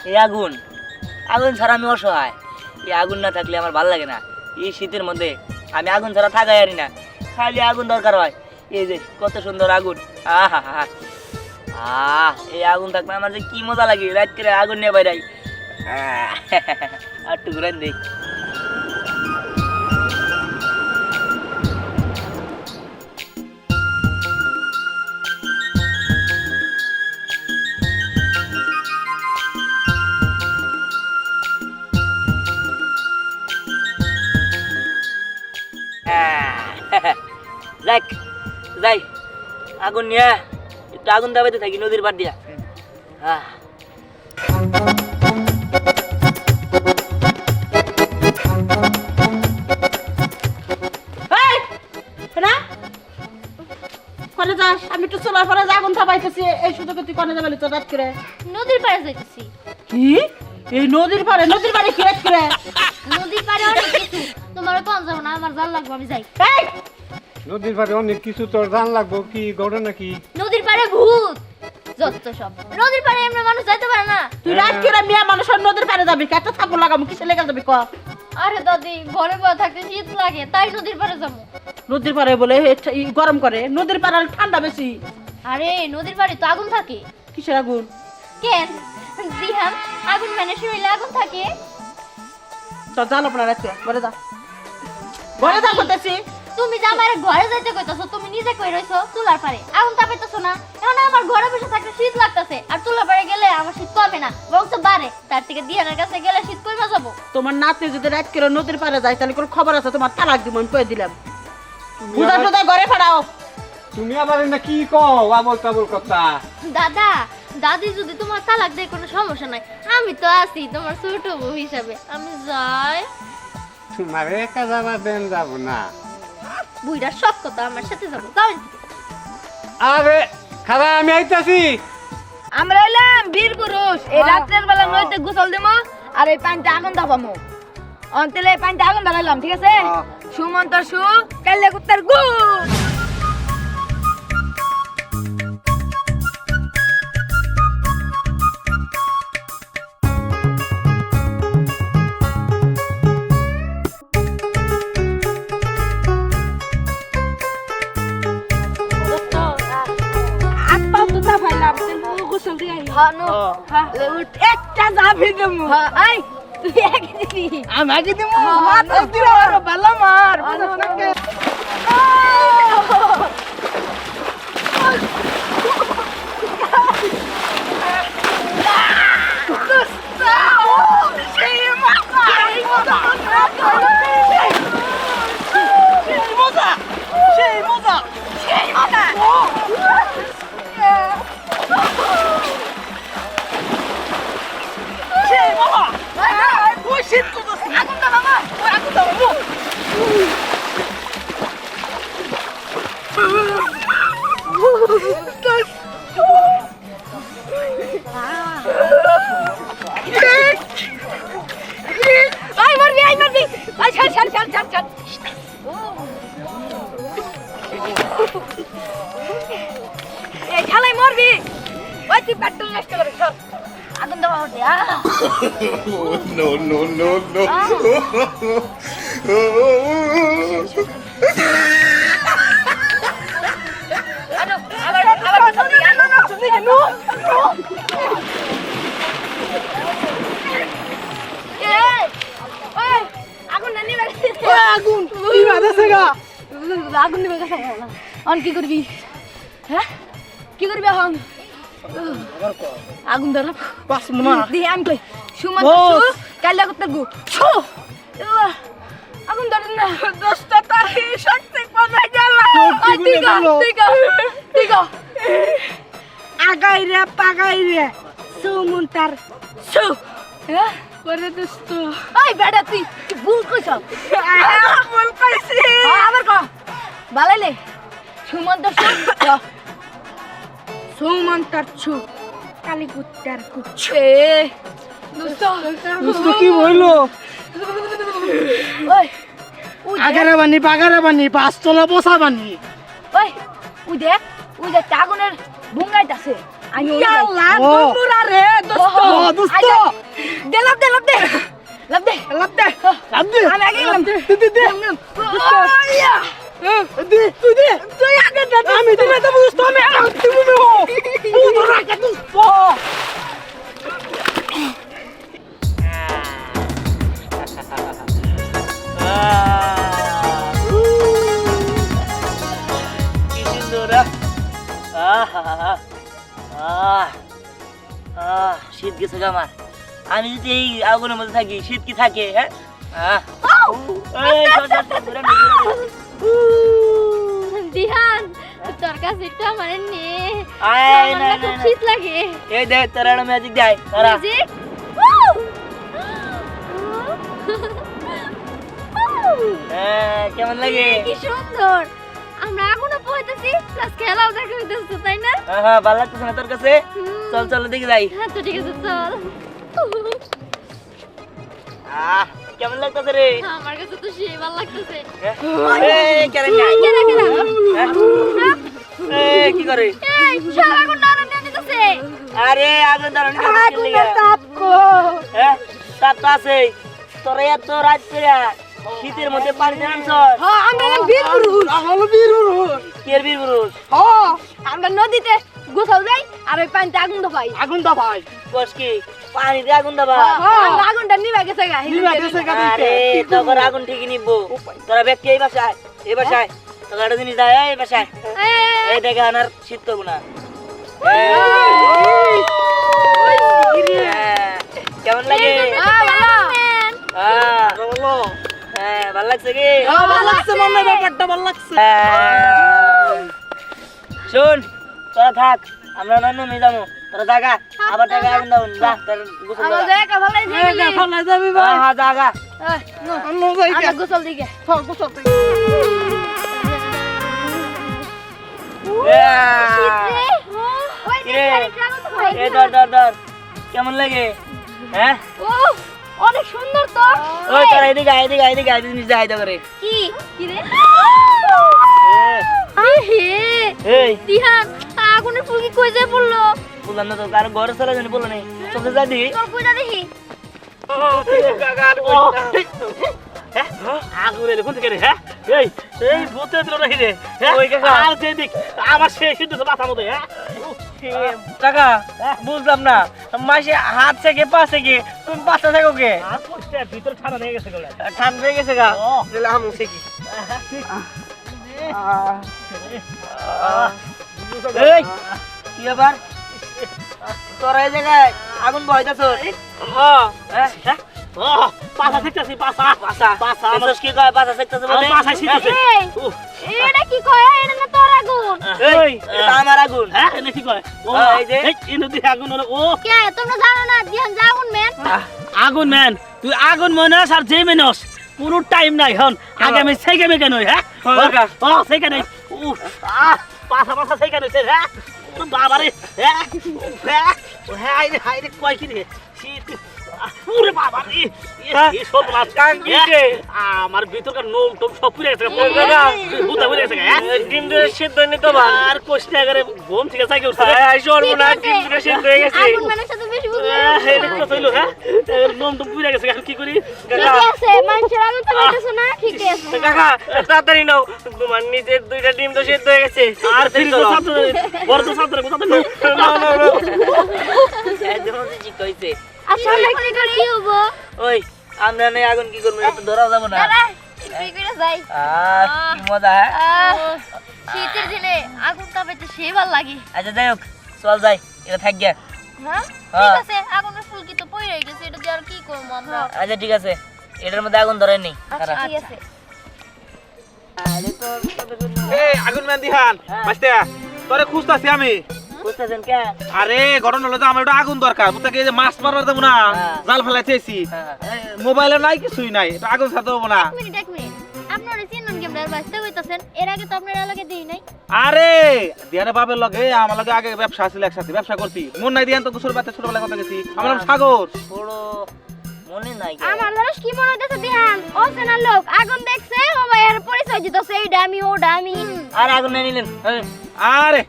এই আগুন আগুন ছাড়া আমি অসহায়। এই আগুন না থাকলে আমার ভালো লাগে না। এই শীতের মধ্যে আমি আগুন ছাড়া থাকাই পারি না, খালি আগুন দরকার হয়। এই যে কত সুন্দর আগুন, আহা হা, এই আগুন থাকলে আমার যে কি মজা লাগে। রাত করে আগুন নিয়ে বাইরাই, আর একটু ঘুরেন দেখ। যাক যাই, আগুন নিয়ে একটু আগুন দাবাইতে থাকি নদীর পাড় দিয়া। আমি একটু চলার পরে আগুন থাবাইতেছি, এই সুযোগে তুই কোনে যাবে রাত করে? নদীর পাড়ে যাইতেছি। কি এই নদীর পাড়ে? নদীর পাড়ে কি রাত করে? নদীর পাড়ে অনেক কিছু, তোমারও তো যাবো না, আমার জাল লাগবে, আমি যাই। নদীর পাড়ে অনেক কিছু, তোর জান লাগবো কি ঘটনা কি? নদীর পাড়ে ভূত যত সব। নদীর পাড়ে এমনি মানুষ যাইতে পারে না। তুই রাত করে মিয়া মানুষ নদীর পাড়ে যাবি? একটা থাপড় লাগাবো, কিসে লেগে যাবি ক? আরে দাদি, ঘরে বসে থাকতে শীত লাগে, তাই নদীর পাড়ে যাবো। নদীর পাড়ে বলে গরম করে, নদীর পাড়ে ঠান্ডা বেশি। আরে নদীর পাড়ে তো আগুন থাকে। কিসের আগুন? কেন দিহাম আগুন মানে শুইলে আগুন থাকে। তো জাল আপনার রাখতে ঘরে যা, ঘরে যা করতেছি। তুমি যে আমার ঘরে যাইতে কইতাছো, তুমি নিজে কই রইছো চুলার পাড়ে আগুন তাপাইতাছো না? এখন আমার ঘরে বসে থাকতে শীত লাগতাছে, আর চুলার পাড়ে গেলে আমার শীত কমে না, বরং বাড়ে। তার থেকে দিহানের কাছে গেলে শীত কমে যাবো। তোমার নাতি যদি রাত করে নদীর পাড়ে যায় তাহলে কোনো খবর আছে? তোমার তালাক দিব, আমি কয়ে দিলাম। বুঝা টুদা ঘরে ফাড়াও। তুমি আবার না কি কও আবল তাবল কথা? দাদা দাদি যদি তোমার তালাক দেয় কোনো সমস্যা নাই, আমি তো আছি তোমার ছোট বউ হিসাবে, আমি যাই। তোমার একা যাবা দেন যাব না। বুইড়ার সব কথা আমার সাথে যাবো, যাও। আরে খালা আমি আইতাছি। আমরা এলাম বীর পুরুষ, এই রাত্রের বেলা নদীতে গোসল দেবো আর এই পানিতে আগুন দাবামো। অন্তেলে এই পানিতে আগুন দাঁড়ালাম, ঠিক আছে? সুমন্তর সু কাল্লে কুত্তার গু। একটা যাবি দেবো। তুই আগে দিবি, আমি আগে দিব। মাথা দিও আর ভালো মার। এই খেলাই মরবি, ওই তুই পেট্রোল নষ্ট করে সর আগুন দেওয়া হতে। No, no, no, no. আগুন নিবে গেছে অন কি করবি? হ্যাঁ কি করবি এখন? আগুন ধর দি আমি কই সুমন্ত কাল্লা করতে গু আগুন ধর না। দশটা তারি শক্তি কোথায় গেল? ঠিক আগাই রে পাগাই রে সুমন্তার সু। হ্যাঁ করে দোস্ত। ওই বেটা তুই ভুল কইছ। ভুল কইছি। আবার ক বালাইলে সুমন্ত সুমন্তার ছু কালীপুত্তার কুচ্ছে। দোস্ত কি হইলো? ওই আগারা বানি পাঁচতলা বসা বানি। ওই ওই দেখ আগুনের বুঙ্গাইতাছে। আমি ইয়াল্লা দুমুরা রে দোস্ত দোস্ত দে লাভ দে লাভ দে লাভ দে লাভ দে লাভ দে আমি আগে গেলাম দে তুই দে তুই আগে দে আমি দিলে তো দোস্ত আমি তুমি হো তুই রাখে দোস্ত কি সুন্দর শীত গেছে গো আমার। আমি যদি এই আগুনের মধ্যে থাকি শীত কি থাকে? হ্যাঁ এই, সর, সর, সর, ঘুরে নে, ঘুরে নে। দিহান তোর কাছে একটু আমার নে আয়, আমার না, না না, খুব না। শীত লাগে এই দেখ তোরা ম্যাজিক দেয় তোরা। ম্যাজিক কেমন লাগে? কি সুন্দর আমরা আগুনে পোহাইতেছি প্লাস খেলাও দেখা হইতেছে তাই না হ্যাঁ ভালো লাগতেছে না তোর কাছে? চল চল দেখে যাই। হ্যাঁ তো ঠিক আছে চল কেমন লাগতেছে রে? আমার কাছে তো সেই ভালো লাগতেছে এই, কেরে নাই? কেনা কেনা এই, কি করে? এই সব আগুন নাড়া নিয়ে নিতেছে আরে আগুন ধরো নি আগুনের তাপ কো হ্যাঁ তাপ তো আছে। তোরা এত রাত করে শীতের মধ্যে পানি জানছ? হ্যাঁ আমরা বীর পুরুষ আমরা বীর পুরুষ কের বীর পুরুষ? হ্যাঁ আমরা নদীতে গোসল যাই আর ওই পানিতে আগুন দবাই আগুন দা ভাই কস কি পানিতে আগুন দেবা? আমরা আগুনটা নিভা গেছে গা নিবা দেশে গাড়ি আরে তোর আগুন ঠিকই নিবো। তোরা ব্যক্তি এই বাসায় এই বাসায় তোর একটা জিনিস দেয় এই বাসায় এই দেখে আনার শীত করবো না। কেমন লাগে? হ্যাঁ ভালো লাগছে কি? ভালো লাগছে মনে ব্যাপারটা ভালো লাগছে শোন তোরা থাক আমরা নন্য নিয়ে যাবো। তোরা জাগা আবার টাকা আগুন দাও যা তোর গোসল আমরা করা। দেখা ভালো ভালো যাবি ভাই হ্যাঁ জাগা। অন্য জায়গা আমরা গোসল দিকে গোসল এই ধর ধর ধর কেমন লাগে? হ্যাঁ অনেক সুন্দর তো ওই তোরা এদিকে আয়, এদিকে আয়, এদিকে আয়, জিনিস দেখাইতে করে। কি কি রে এই দিহান আগুনের ফুলকি কই যায় পড়লো বললাম না তো কারো ঘরে চলে জানি বলো নেই চোখে যা দি চল কইটা দেখি আগুন এলে কোন থেকে রে? হ্যাঁ এই এই ভূতে দিল নাকি রে? হ্যাঁ ওই কাকা। আর যে দিক আমার শেষ সিদ্ধ মাথা মতো হ্যাঁ কাকা বুঝলাম না মাসে হাত থেকে পা থেকে তুমি পাশে থাকো কে? আর পোস্টার ভিতর ঠান্ডা হয়ে গেছে গোলা ঠান্ডা হয়ে গেছে গা ও। তাহলে আমু সে কি এই কি ব্যাপার তোরা এই জায়গায় আগুন বহাইতাছ? হ্যাঁ হ্যাঁ হ্যাঁ ও পাছা দেখতেছি পাছা পাশা পাছা আমার আমার কি কয় পাশা দেখতেছ বলে? পাছা শিখতেছে এটা কি কয় এটা না তোর আগুন এই এটা আমার আগুন। হ্যাঁ এনে কি কয় ও এই যে। এই নদী আগুন হলো ও কে তোমরা জানো না দিহান যা আগুন মেন আগুন ম্যান তুই আগুন মনস আর যেই মেনস কোনো টাইম নাই হন আগে আমি সেই কেমে কেন হ্যাঁ ও সেই কেন ও পাছা পাছা সেই কেন হ্যাঁ ও বাবা রে হ্যাঁ হ্যাঁ হ্যাঁ হাই রে কয় কি রে শীত ওরে বাবা রে এই সব লাজ কান কিছে? আমার ভিতরকার নোম টোম সব পুড়ে গেছে ওই বাবা। বুতা পুড়ে গেছে হ্যাঁ ডিম ধরে সিদ্ধ হয়নি তো ভাই। আর কোষ্টা করে ঘুম থেকে জাগে উঠছে এই সর্বনাশ ডিম ধরে সিদ্ধ হয়ে গেছে। আগুন মেনের সাথে বেশি বুঝবে হ্যাঁ নোম টোম পুড়ে গেছে এখন কি করি ঠিক আছে মানুষের আগুন তো লাগতেছ না ঠিক আছে কাকা তাড়াতাড়ি নাও তোমার নিজের দুইটা ডিম তো সিদ্ধ হয়ে গেছে আর ফিরে তো ছাত্র বড় তো ছাত্র কোথা থেকে একদম ঠিক কইছে। আচ্ছা আমরা কি করি কি হবো ওই আমরা নেই আগুন কি করবো এটা তো ধরাও যাবো না। দাঁড়া একটু করে যাই কি মজা হ্যাঁ। শীতের দিনে আগুন তাপাইতে সেই ভালো লাগে আচ্ছা যাই হোক চল যাই এটা থাক গিয়া। হ্যাঁ হ্যাঁ। ঠিক আছে আগুনের ফুলকি তো পড়ে গেছে এটা দিয়ে আর কি করবো আমরা আচ্ছা ঠিক আছে এটার মধ্যে আগুন ধরে নেই। আচ্ছা ঠিক আছে এই আগুন ম্যান দিহান বাস্তে তোরে খুঁজতাছি আমি বুঝতেছেন কে? আরে ঘটনা হলো যে আমার একটা আগুন দরকার বুঝতে কি যে মাছ মারবার দেবো না হ্যাঁ। জাল ফেলাইতেছি হ্যাঁ। মোবাইলে নাই কিছুই নাই এটা আগুন ছাড়তে দেবো না এক মিনিট আপনারা চিনুন গেমটার বাঁচতে হইতাছেন এর আগে তো আপনারা এলাকে দেই নাই আরে দিহানে বাপের লগে আমার লগে আগে ব্যবসা ছিল একসাথে ব্যবসা করছি মন নাই দিহান তো গোসল বাতে ছোটবেলায় কথা গেছি আমার নাম সাগর বড় মনে নাই কে? আমার ধরো কি মনে হইতেছে দিহান অচেনা লোক আগুন দেখছে ও ভাই এর পরিচয় দিতেছে এইটা আমি ওটা আমি আর আগুন নিয়ে নিলেন। আরে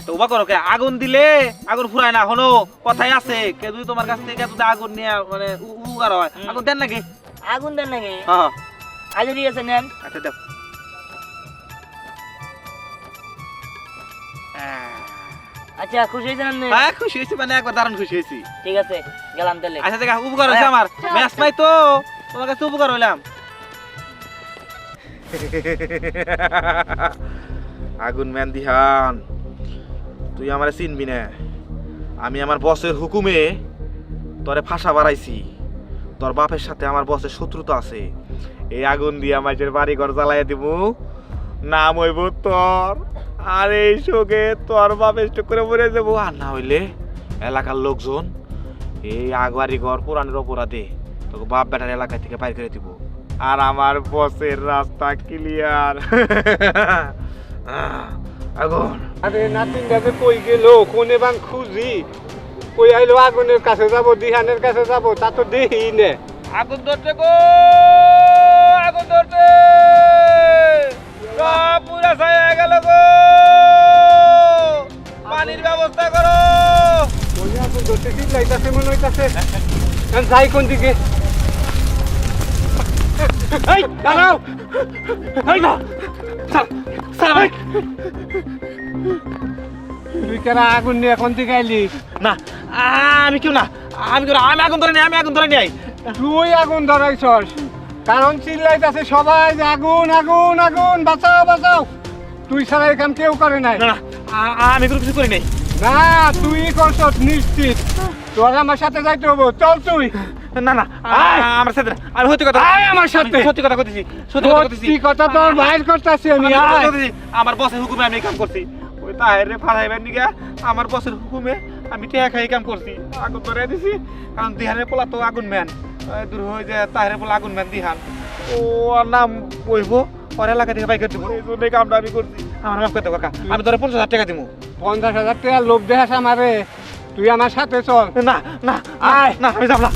তো উবা করো কে আগুন দিলে আগুন ফুরায় না হলো কথাই আছে কে যদি তোমার কাছ থেকে যদি আগুন নিয়ে মানে উগার হয় আগুন দেন নাকি আগুন দেন নাকি হ্যাঁ আগে ঠিক আছে নেন আচ্ছা দাও আচ্ছা খুশি হয়েছেন আপনি হ্যাঁ খুশি হয়েছি মানে একবার দারুণ খুশি হয়েছি ঠিক আছে গেলাম তাহলে আচ্ছা দেখা উপকার হয়েছে আমার ম্যাচ নাই তো তোমার কাছে উপকার হইলাম আগুন ম্যান দিহান তুই আমারে চিনবি না আমি আমার বসের হুকুমে তোরে ফাঁসা বাড়াইছি তোর বাপের সাথে আমার বসের শত্রুতা আছে এই আগুন দিয়ে আমাদের বাড়ি ঘর জ্বালাইয়া দিব নাম হইব তোর আর এই শোকে তোর বাপ স্টক করে মরে যাবো আর না হইলে এলাকার লোকজন এই আগবাড়ি ঘর পুরানের অপরাধে তোকে বাপ বেটার এলাকা থেকে বাইর করে দিব আর আমার বসের রাস্তা ক্লিয়ার আগুন আরে নাতিন কাছে কই গেল কোনে বাং খুঁজি কই আইলো আগুনের কাছে যাব দিহানের কাছে যাব তা তো দেই নে আগুন ধরতে গো আগুন ধরতে সব পুরা ছায়া গেল গো পানির ব্যবস্থা করো ওই আগুন ধরতে কি লাইতাছে মনে হইতাছে যাই কোন দিকে এই দাঁড়াও এই না স্যার ভাই তুই কেরা আগুন নিয়ে এখন থেকে আইলি না আমি কেউ না আমি আগুন ধরে নি আমি আগুন ধরে নিই তুই আগুন ধরাইছস কারণ চিল্লাইতাছে সবাই যে আগুন আগুন আগুন বাঁচাও বাঁচাও তুই ছাড়া এই কাম কেউ করে নাই না না আমি কোনো কিছু করি নাই না তুই করছস নিশ্চিত তোর আমার সাথে যাইতে হবো চল তুই না না আমার সাথে না। আমি সত্যি কথা আয় আমার সাথে। আমি সত্যি কথা কইতেছি সত্যি কথা কইতেছি সত্যি কথা তোর বাইর করতেছি আমি আমি সত্যি আয়। কথা কইতেছি। আমার বসের হুকুমে আমি এই কাম করছি ওই তাহেরে ফাড়াইবার নিগা আমার বসের হুকুমে আমি টেকা খাই কাম করছি আগুন ধরে দিছি কারণ দিহানের পোলা তো আগুন ম্যান দূর হয়ে যায় তাহেরে পোলা আগুন ম্যান দিহান ও আর নাম বইবো ওর এলাকা থেকে বাইক দিব এই জন্য এই কামটা আমি করছি আমার মাফ করতে কাকা আমি ধরে 50,000 টাকা দিব 50,000 টাকা লোভ দেখাস আমারে তুই আমার সাথে চল না না আয় না আমি যাব না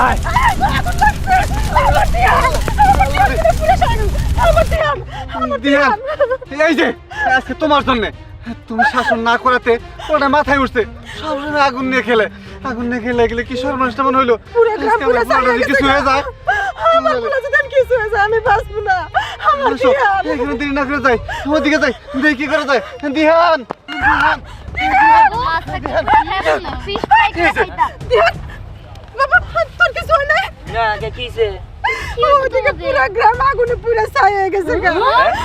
আয় দিহান এই যে আজকে তোমার জন্য তুমি শাসন না করাতে ওটা মাথায় উঠছে সবসময় আগুন নিয়ে খেলে আগুন নিয়ে খেলে গেলে কি সর্বনাশ তেমন হইলো আজকে আমার পোলাটা যে কিছু হয়ে যায় আমার পোলা যদি কিছু হয়ে যায় আমি বাঁচবো না আমার দিহান এখানে দেরি না করে যাই আমার দিকে যাই দেখি কি করে যায় দিহান দিহান ও আচ্ছা ফিশ ফ্রাই করে খাইতা দিহান বাবা তোর কিছু হয় না না কে কিছে ওদিকে পুরো গ্রাম আগুনে পুরো ছাই হয়ে গেছে গা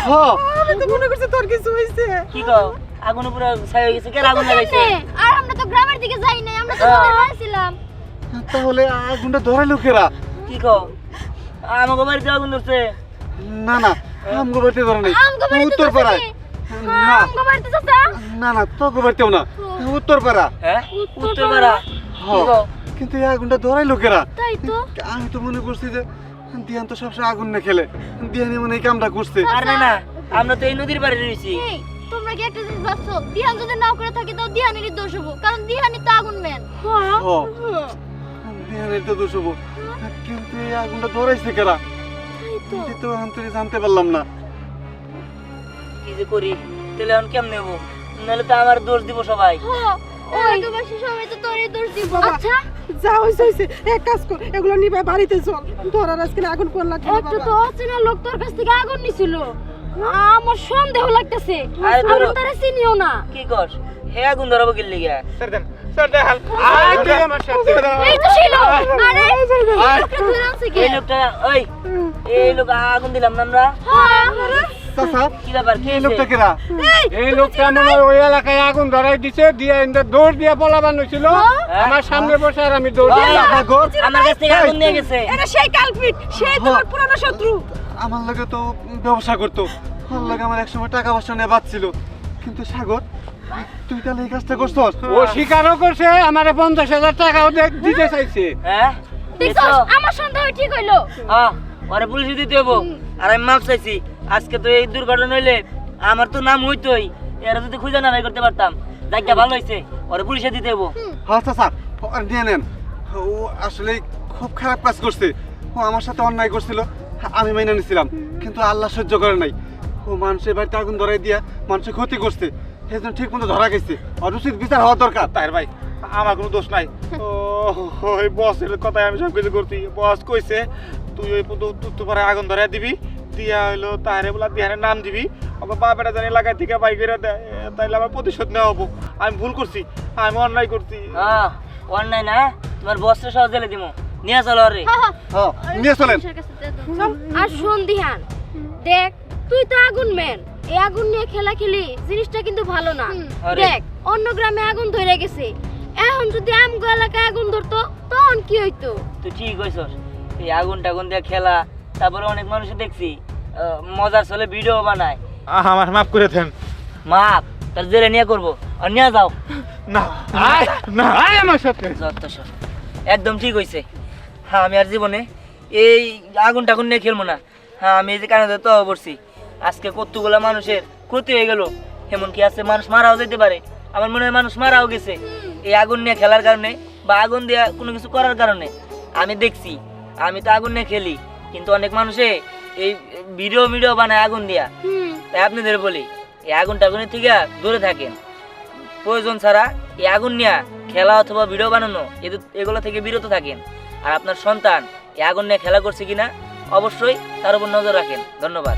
হ্যাঁ আমি তো মনে করছি তোর কিছু হইছে কি কও আগুন পুরো ছাই হয়ে গেছে কে আগুন লাগাইছে আর আমরা তো গ্রামের দিকে যাই নাই আমরা তো তোদের বাড়িছিলাম তাহলে আগুনটা ধরাইলো কেরা কি কও আমাকে বাড়িতে আগুন ধরছে না না আমগো বাড়িতে ধরে নাই আমগো বাড়িতে উত্তর পাড়ায় না আমগো বাড়িতে চাচা না না তোকে বাড়িতেও না উত্তর পাড়া হ্যাঁ উত্তরপাড়া কি কও কিন্তু এই আগুনটা ধরাইলো কেরা তাই তো আমি তো মনে করছি যে দিয়ান তো সবসময় আগুন না খেলে দিয়ানি মনে এই কামটা করছে আর না না আমরা তো এই নদীর পাড়ে রয়েছি এই তোমরা কি একটা জিনিস ভাবছো দিহান যদি নাও করে থাকে তাও দিহানেরই দোষ হবো কারণ দিহানি তো আগুন ম্যান ও দিয়ানের তো দোষ হবো কিন্তু এই আগুনটা ধরাইছে কেরা তাই তো তো আমি জানতে পারলাম না কি যে করি তাহলে এখন কেমনে নেবো নাহলে তো আমার দোষ দিব সবাই এলাকাবাসী সবাই তো তোরই দোষ দিব আচ্ছা যা হইছে হইছে এক কাজ কর এগুলো নিবে বাড়িতে চল তোর আর আজকে আগুন কোন লাগবে একটা তো অচেনা লোক তোর কাছ থেকে আগুন নিছিল আমার সন্দেহ লাগতেছে আরে আমি ধরো। তারে চিনিও না কি কর হে আগুন ধরাবো কি লিগা স্যার দেন স্যার দেখাল আয় তুই আমার সাথে এই তো ছিল আরে লোকটা ধরে আনছে কে এই লোকটা ওই এই লোক আগুন দিলাম না আমরা চাচা কি ব্যাপার কি এই লোকটা কেরা এই লোকটা মনে হয় ওই এলাকায় আগুন ধরাই দিছে দিয়ে ইন্দা দৌড় দিয়ে পলাবান হইছিল আমার সামনে বসে আর আমি দৌড় দিয়ে আগর আমার কাছ থেকে আগুন নিয়ে গেছে এটা সেই কালপিট সেই তোমার পুরানো শত্রু আমার লাগে তো ব্যবসা করতো আমার লাগে আমার একসময় টাকা পয়সা নিয়ে বাঁচছিল কিন্তু সাগর তুই তাহলে এই কাজটা করছস ও স্বীকারও করছে আমারে 50,000 টাকাও দিতে চাইছে হ্যাঁ দেখছস আমার সন্দেহ ঠিক হইলো হ্যাঁ ওরে পুলিশে দিতে হবো আর আমি মাপ চাইছি আজকে তো এই দুর্ঘটনা হইলে আমার তো নাম হইতোই এরা যদি খুঁজে না বাই করতে পারতাম জায়গা ভালো হয়েছে ওরে পুলিশে দিতে হবো আচ্ছা স্যার নিয়ে নেন ও আসলে খুব খারাপ কাজ করছে ও আমার সাথে অন্যায় করছিল আমি মেনে নিছিলাম কিন্তু আল্লাহ সহ্য করে নাই ও মানুষের বাড়িতে আগুন ধরাই দিয়া মানুষের ক্ষতি করছে সেজন্য ঠিক মতো ধরা গেছে আর উচিত বিচার হওয়া দরকার। তাহের ভাই আমার কোনো দোষ নাই। ওই বসের কথাই আমি সব কিছু করছি। বস কইছে তুই ওই তোমার আগুন ধরে দিবি, দিয়া হইলো তাহারে বলা দিহারের নাম দিবি, আমার বাপেরা জানি এলাকায় থেকে বাই করে দেয়, তাইলে আমার প্রতিশোধ নেওয়া হবো। আমি ভুল করছি, আমি অন্যায় করছি। হ্যাঁ অন্যায় না, তোমার বস্ত্র সহ জেলে দিব, নিয়ে চলো রে। হ্যাঁ নিয়ে চলেন। আর শোন দিহান, দেখ তুই তো আগুন ম্যান, এই আগুন নিয়ে খেলা খেলি জিনিসটা কিন্তু ভালো না। আরে। দেখ অন্য গ্রামে আগুন ধরে গেছে, এখন যদি আমগো এলাকায় আগুন ধরতো তখন কি হইতো? তুই ঠিক কইছস, এই আগুন টাগুন দিয়ে খেলা, তারপরে অনেক মানুষ দেখছি মজার চলে ভিডিও বানায়। আমার মাফ করে দেন। মাপ তার জেলে নিয়ে করবো, আর নিয়ে যাও। না না আমার সাথে যত সব একদম ঠিক হইছে। হ্যাঁ আমি আর জীবনে এই আগুন টাগুন নিয়ে খেলবো না। হ্যাঁ আমি এই যে কানে তো পড়ছি, আজকে কতগুলা মানুষের ক্ষতি হয়ে গেল, এমনকি আছে মানুষ মারাও যেতে পারে। আমার মনে হয় মানুষ মারাও গেছে এই আগুন নিয়ে খেলার কারণে, বা আগুন দিয়ে কোনো কিছু করার কারণে। আমি দেখছি, আমি তো আগুন নিয়ে খেলি, কিন্তু অনেক মানুষে এই ভিডিও বানায় আগুন দিয়া। তাই আপনাদের বলি, এই আগুন টাগুনের থেকে দূরে থাকেন, প্রয়োজন ছাড়া এই আগুন নিয়ে খেলা অথবা ভিডিও বানানো এগুলো থেকে বিরত থাকেন। আর আপনার সন্তান এই আগুন নিয়ে খেলা করছে কিনা অবশ্যই তার উপর নজর রাখেন। ধন্যবাদ।